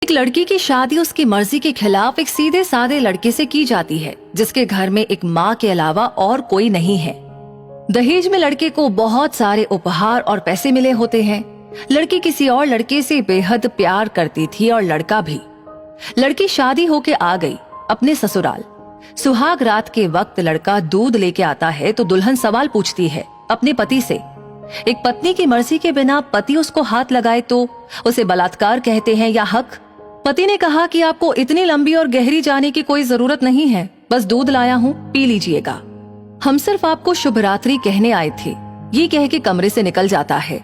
एक लड़की की शादी उसकी मर्जी के खिलाफ एक सीधे साधे लड़के से की जाती है जिसके घर में एक माँ के अलावा और कोई नहीं है। दहेज में लड़के को बहुत सारे उपहार और पैसे मिले होते हैं। लड़की किसी और लड़के से बेहद प्यार करती थी और लड़का भी। लड़की शादी होके आ गई अपने ससुराल। सुहाग रात के वक्त लड़का दूध लेके आता है तो दुल्हन सवाल पूछती है अपने पति से। एक पत्नी की मर्जी के बिना पति उसको हाथ लगाए तो उसे बलात्कार कहते हैं या हक। पति ने कहा कि आपको इतनी लंबी और गहरी जाने की कोई जरूरत नहीं है, बस दूध लाया हूँ, पी लीजिएगा। हम सिर्फ आपको शुभ रात्रि कहने आए थे, ये कह के कमरे से निकल जाता है।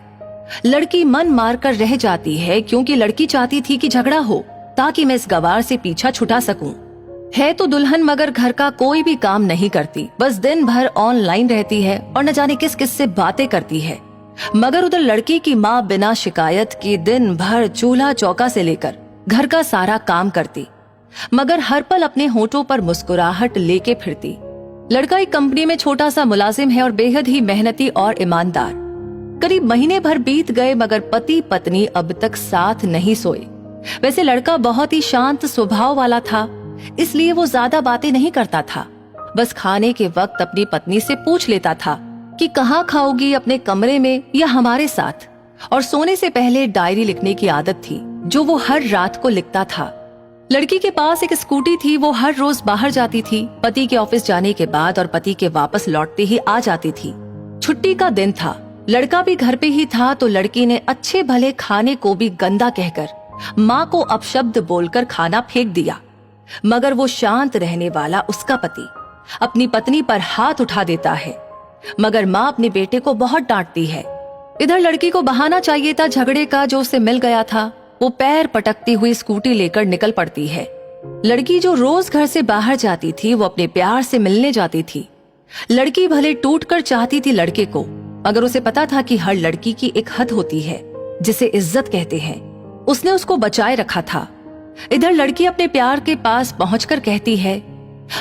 लड़की मन मार कर रह जाती है क्योंकि लड़की चाहती थी कि झगड़ा हो ताकि मैं इस गवार से पीछा छुटा सकूं। है तो दुल्हन मगर घर का कोई भी काम नहीं करती, बस दिन भर ऑनलाइन रहती है और न जाने किस किस से बातें करती है। मगर उधर लड़की की माँ बिना शिकायत के दिन भर चूल्हा चौका से लेकर घर का सारा काम करती, मगर हर पल अपने होठों पर मुस्कुराहट लेके फिरती। लड़का एक कंपनी में छोटा सा मुलाजिम है और बेहद ही मेहनती और ईमानदार। करीब महीने भर बीत गए मगर पति पत्नी अब तक साथ नहीं सोए। वैसे लड़का बहुत ही शांत स्वभाव वाला था, इसलिए वो ज्यादा बातें नहीं करता था। बस खाने के वक्त अपनी पत्नी से पूछ लेता था कि कहाँ खाओगी, अपने कमरे में या हमारे साथ। और सोने से पहले डायरी लिखने की आदत थी जो वो हर रात को लिखता था। लड़की के पास एक स्कूटी थी, वो हर रोज बाहर जाती थी। पति के ऑफिस जाने के बाद और पति के वापस लौटते ही आ जाती थी। छुट्टी का दिन था, लड़का भी घर पे ही था तो लड़की ने अच्छे भले खाने को भी गंदा कहकर माँ को अपशब्द बोलकर खाना फेंक दिया। मगर वो शांत रहने वाला उसका पति अपनी पत्नी पर हाथ उठा देता है, मगर माँ अपने बेटे को बहुत डांटती है। इधर लड़की को बहाना चाहिए था झगड़े का जो उसे मिल गया था। वो पैर पटकती हुई स्कूटी लेकर निकल पड़ती है। लड़की जो रोज घर से बाहर जाती थी वो अपने प्यार से मिलने जाती थी। लड़की भले टूटकर चाहती थी लड़के को, मगर उसे पता था कि हर लड़की की एक हद होती है जिसे इज्जत कहते हैं। उसने उसको बचाए रखा था। इधर लड़की अपने प्यार के पास पहुंचकर कहती है,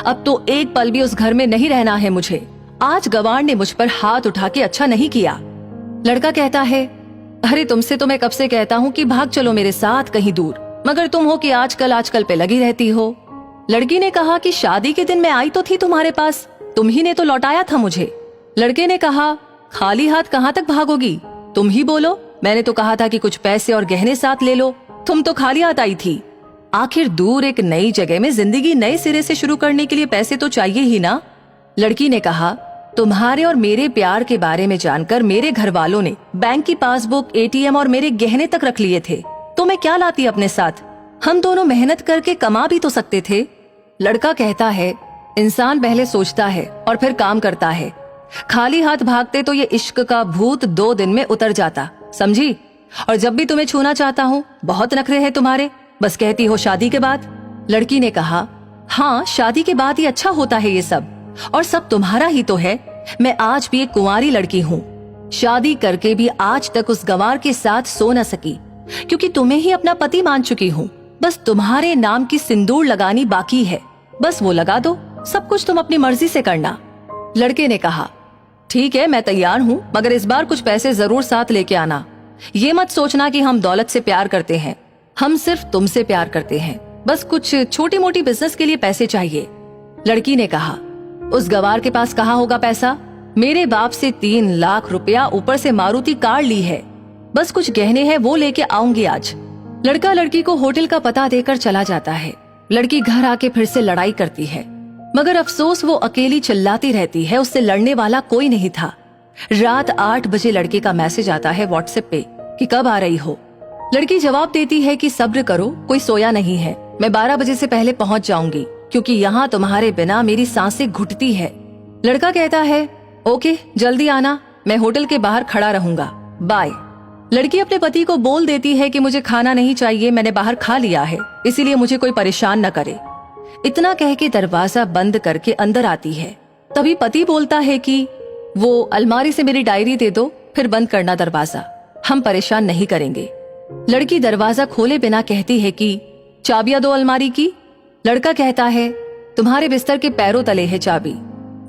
अब तो एक पल भी उस घर में नहीं रहना है मुझे। आज गवार ने मुझ पर हाथ उठा के अच्छा नहीं किया। लड़का कहता है, अरे तुमसे तो मैं कब से कहता हूँ कि भाग चलो मेरे साथ कहीं दूर, मगर तुम हो कि आजकल पे लगी रहती हो। लड़की ने कहा कि शादी के दिन मैं आई तो थी तुम्हारे पास, तुम ही ने तो लौटाया था मुझे। लड़के ने कहा, खाली हाथ कहाँ तक भागोगी, तुम ही बोलो। मैंने तो कहा था कि कुछ पैसे और गहने साथ ले लो, तुम तो खाली हाथ आई थी। आखिर दूर एक नई जगह में जिंदगी नए सिरे से शुरू करने के लिए पैसे तो चाहिए ही ना। लड़की ने कहा, तुम्हारे और मेरे प्यार के बारे में जानकर मेरे घर वालों ने बैंक की पासबुक, एटीएम और मेरे गहने तक रख लिए थे, तो मैं क्या लाती अपने साथ। हम दोनों मेहनत करके कमा भी तो सकते थे। लड़का कहता है, इंसान पहले सोचता है और फिर काम करता है। खाली हाथ भागते तो ये इश्क का भूत 2 दिन में उतर जाता, समझी। और जब भी तुम्हें छूना चाहता हूँ बहुत नखरे हैं तुम्हारे, बस कहती हो शादी के बाद। लड़की ने कहा, हाँ शादी के बाद ही अच्छा होता है ये सब, और सब तुम्हारा ही तो है। मैं आज भी एक कुंवारी लड़की हूँ, शादी करके भी आज तक उस गंवार के साथ सो न सकी क्योंकि तुम्हें ही अपना पति मान चुकी हूँ। बस तुम्हारे नाम की सिंदूर लगानी बाकी है, बस वो लगा दो, सब कुछ तुम अपनी मर्जी से करना। लड़के ने कहा, ठीक है मैं तैयार हूँ, मगर इस बार कुछ पैसे जरूर साथ लेके आना। ये मत सोचना कि हम दौलत से प्यार करते हैं, हम सिर्फ तुमसे प्यार करते हैं। बस कुछ छोटी मोटी बिजनेस के लिए पैसे चाहिए। लड़की ने कहा, उस गवार के पास कहाँ होगा पैसा, मेरे बाप से 3 लाख रुपया ऊपर से मारुति कार ली है, बस कुछ गहने हैं वो लेके आऊंगी आज। लड़का लड़की को होटल का पता देकर चला जाता है। लड़की घर आके फिर से लड़ाई करती है, मगर अफसोस वो अकेली चिल्लाती रहती है, उससे लड़ने वाला कोई नहीं था। रात 8 बजे लड़के का मैसेज आता है व्हाट्सएप पे कि कब आ रही हो। लड़की जवाब देती है कि सब्र करो, कोई सोया नहीं है, मैं 12 बजे से पहले पहुंच जाऊंगी क्योंकि यहाँ तुम्हारे बिना मेरी सांसें घुटती है। लड़का कहता है, ओके जल्दी आना, मैं होटल के बाहर खड़ा रहूंगा, बाय। लड़की अपने पति को बोल देती है कि मुझे खाना नहीं चाहिए, मैंने बाहर खा लिया है, इसीलिए मुझे कोई परेशान न करे। इतना कह के दरवाजा बंद करके अंदर आती है। तभी पति बोलता है कि वो अलमारी से मेरी डायरी दे दो, फिर बंद करना दरवाजा, हम परेशान नहीं करेंगे। लड़की दरवाजा खोले बिना कहती है कि चाबियां दो अलमारी की। लड़का कहता है, तुम्हारे बिस्तर के पैरों तले है चाबी।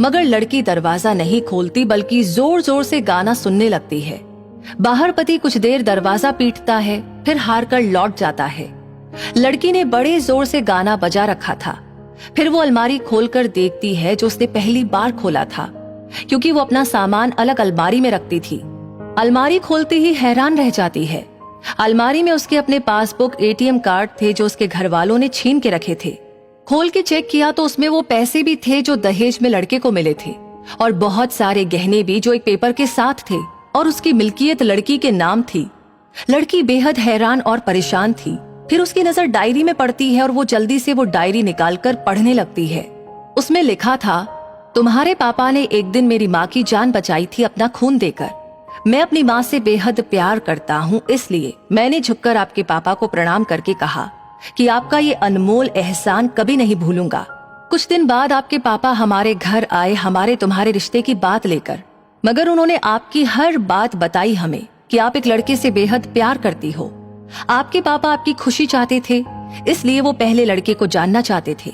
मगर लड़की दरवाजा नहीं खोलती बल्कि जोर जोर से गाना सुनने लगती है। बाहर पति कुछ देर दरवाजा पीटता है, फिर हार कर लौट जाता है। लड़की ने बड़े जोर से गाना बजा रखा था। फिर वो अलमारी खोलकर देखती है जो उसने पहली बार खोला था, क्योंकि वो अपना सामान अलग अलमारी में रखती थी। अलमारी खोलते ही हैरान रह जाती है। अलमारी में उसके अपने पासबुक, एटीएम कार्ड थे जो उसके घर वालों ने छीन के रखे थे। खोल के चेक किया तो उसमें वो पैसे भी थे जो दहेज में लड़के को मिले थे, और बहुत सारे गहने भी जो एक पेपर के साथ थे, और उसकी मिल्कियत लड़की के नाम थी। लड़की बेहद हैरान और परेशान थी। फिर उसकी नजर डायरी में पड़ती है और वो जल्दी से वो डायरी निकालकर पढ़ने लगती है। उसमें लिखा था, तुम्हारे पापा ने एक दिन मेरी माँ की जान बचाई थी अपना खून देकर। मैं अपनी माँ से बेहद प्यार करता हूँ, इसलिए मैंने झुककर आपके पापा को प्रणाम करके कहा कि आपका ये अनमोल एहसान कभी नहीं भूलूंगा। कुछ दिन बाद आपके पापा हमारे घर आए हमारे तुम्हारे रिश्ते की बात लेकर, मगर उन्होंने आपकी हर बात बताई हमें कि आप एक लड़के से बेहद प्यार करती हो। आपके पापा आपकी खुशी चाहते थे, इसलिए वो पहले लड़के को जानना चाहते थे।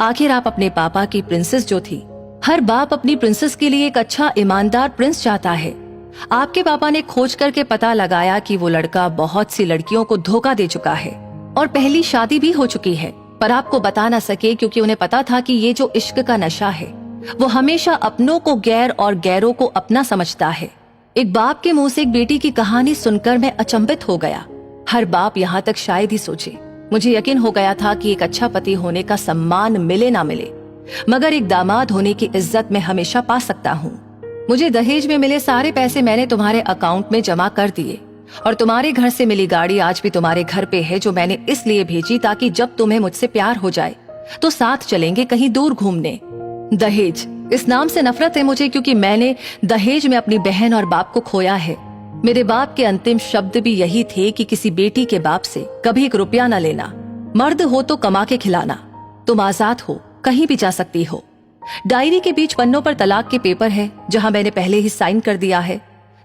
आखिर आप अपने पापा की प्रिंसेस जो थी, हर बाप अपनी प्रिंसेस के लिए एक अच्छा ईमानदार प्रिंस चाहता है। आपके पापा ने खोज करके पता लगाया कि वो लड़का बहुत सी लड़कियों को धोखा दे चुका है और पहली शादी भी हो चुकी है, पर आपको बता ना सके क्योंकि उन्हें पता था कि ये जो इश्क का नशा है वो हमेशा अपनों को गैर और गैरों को अपना समझता है। एक बाप के मुंह से एक बेटी की कहानी सुनकर मैं अचंभित हो गया। हर बाप यहाँ तक शायद ही सोचे। मुझे यकीन हो गया था कि एक अच्छा पति होने का सम्मान मिले ना मिले, मगर एक दामाद होने की इज्जत मैं हमेशा पा सकता हूँ। मुझे दहेज में मिले सारे पैसे मैंने तुम्हारे अकाउंट में जमा कर दिए, और तुम्हारे घर से मिली गाड़ी आज भी तुम्हारे घर पे है, जो मैंने इसलिए भेजी ताकि जब तुम्हें मुझसे प्यार हो जाए तो साथ चलेंगे कहीं दूर घूमने। दहेज, इस नाम से नफरत है मुझे, क्योंकि मैंने दहेज में अपनी बहन और बाप को खोया है। मेरे बाप के अंतिम शब्द भी यही थे कि किसी बेटी के बाप से कभी एक रुपया न लेना। मर्द हो तो कमा के खिलाना। तुम आजाद हो, कहीं भी जा सकती हो। डायरी के बीच पन्नों पर तलाक के पेपर है, जहां मैंने पहले ही साइन कर दिया है।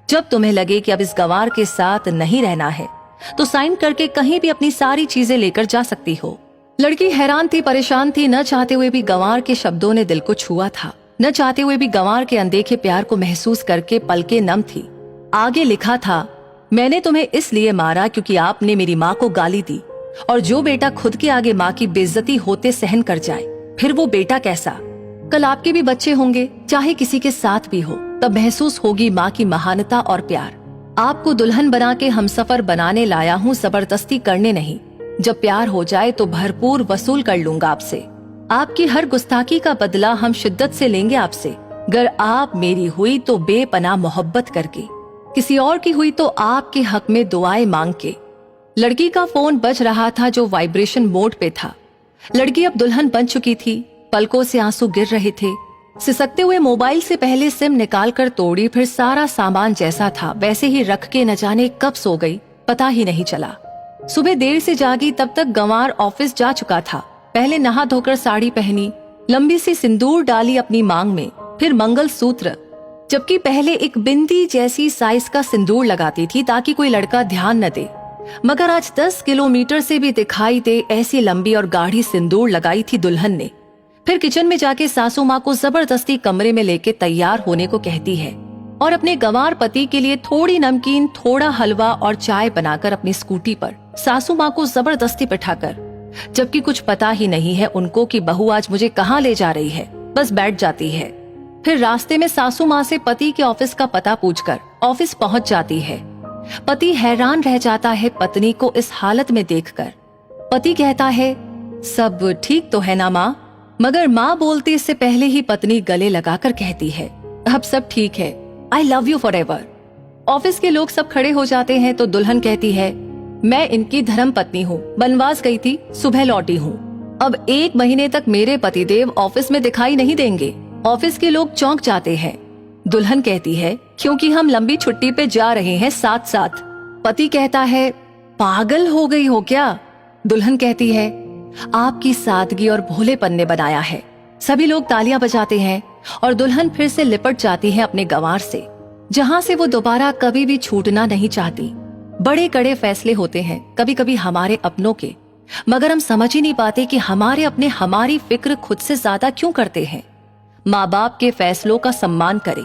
जब तुम्हें लगे कि अब इस गंवार के साथ नहीं रहना है तो साइन करके कहीं भी अपनी सारी चीजें लेकर जा सकती हो। लड़की हैरान थी, परेशान थी। न चाहते हुए भी गंवार के शब्दों ने दिल को छुआ था। न चाहते हुए भी गंवार के अनदेखे प्यार को महसूस करके पलकें नम थी। आगे लिखा था, मैंने तुम्हें इसलिए मारा क्योंकि आपने मेरी माँ को गाली दी, और जो बेटा खुद के आगे माँ की बेइज्जती होते सहन कर जाए, फिर वो बेटा कैसा। कल आपके भी बच्चे होंगे, चाहे किसी के साथ भी हो, तब महसूस होगी माँ की महानता और प्यार। आपको दुल्हन बना के हमसफर बनाने लाया हूँ, जबरदस्ती करने नहीं। जब प्यार हो जाए तो भरपूर वसूल कर लूंगा आपसे। आपकी हर गुस्ताखी का बदला हम शिद्दत से लेंगे आपसे। गर आप मेरी हुई तो बेपनाह मोहब्बत करके, किसी और की हुई तो आपके हक में दुआएं मांग के। लड़की का फोन बज रहा था जो वाइब्रेशन मोड पे था। लड़की अब दुल्हन बन चुकी थी। पलकों से आंसू गिर रहे थे। सिसकते हुए मोबाइल से पहले सिम निकाल कर तोड़ी, फिर सारा सामान जैसा था वैसे ही रख के न जाने कब सो गई, पता ही नहीं चला। सुबह देर से जागी, तब तक गंवार ऑफिस जा चुका था। पहले नहा धोकर साड़ी पहनी, लंबी सी सिंदूर डाली अपनी मांग में, फिर मंगल सूत्र, जबकि पहले एक बिंदी जैसी साइज का सिंदूर लगाती थी ताकि कोई लड़का ध्यान न दे, मगर आज 10 किलोमीटर से भी दिखाई दे ऐसी लंबी और गाढ़ी सिंदूर लगाई थी दुल्हन ने। फिर किचन में जाके सासू माँ को जबरदस्ती कमरे में लेके तैयार होने को कहती है, और अपने गंवार पति के लिए थोड़ी नमकीन, थोड़ा हलवा और चाय बनाकर अपनी स्कूटी पर सासू माँ को जबरदस्ती बिठाकर, जबकि कुछ पता ही नहीं है उनको कि बहू आज मुझे कहाँ ले जा रही है, बस बैठ जाती है। फिर रास्ते में सासू माँ से पति के ऑफिस का पता पूछकर ऑफिस पहुंच जाती है। पति हैरान रह जाता है पत्नी को इस हालत में देखकर। पति कहता है, सब ठीक तो है ना माँ? मगर माँ बोलती इससे पहले ही पत्नी गले लगाकर कहती है, अब सब ठीक है, I love you forever. Office के लोग सब खड़े हो जाते हैं तो दुल्हन कहती है, मैं इनकी धर्म पत्नी हूँ, बनवास गई थी, सुबह लौटी हूँ। अब 1 महीने तक मेरे पतिदेव ऑफिस में दिखाई नहीं देंगे। ऑफिस के लोग चौंक जाते हैं। दुल्हन कहती है, क्योंकि हम लंबी छुट्टी पे जा रहे हैं साथ साथ। पति कहता है, पागल हो गई हो क्या? दुल्हन कहती है, आपकी सादगी और भोलेपन ने बनाया है। सभी लोग तालियां बजाते हैं और दुल्हन फिर से लिपट जाती है अपने गंवार से, जहां से वो दोबारा कभी भी छूटना नहीं चाहती। बड़े कड़े फैसले होते हैं कभी कभी हमारे अपनों के, मगर हम समझ ही नहीं पाते कि हमारे अपने हमारी फिक्र खुद से ज्यादा क्यों करते हैं। माँ बाप के फैसलों का सम्मान करें,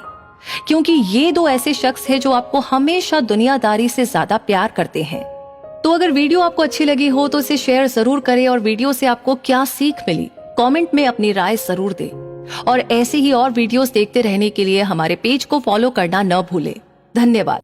क्योंकि ये 2 ऐसे शख्स हैं जो आपको हमेशा दुनियादारी से ज्यादा प्यार करते हैं। तो अगर वीडियो आपको अच्छी लगी हो तो इसे शेयर जरूर करें और वीडियो से आपको क्या सीख मिली कमेंट में अपनी राय जरूर दें। और ऐसे ही और वीडियोस देखते रहने के लिए हमारे पेज को फॉलो करना न भूलें। धन्यवाद।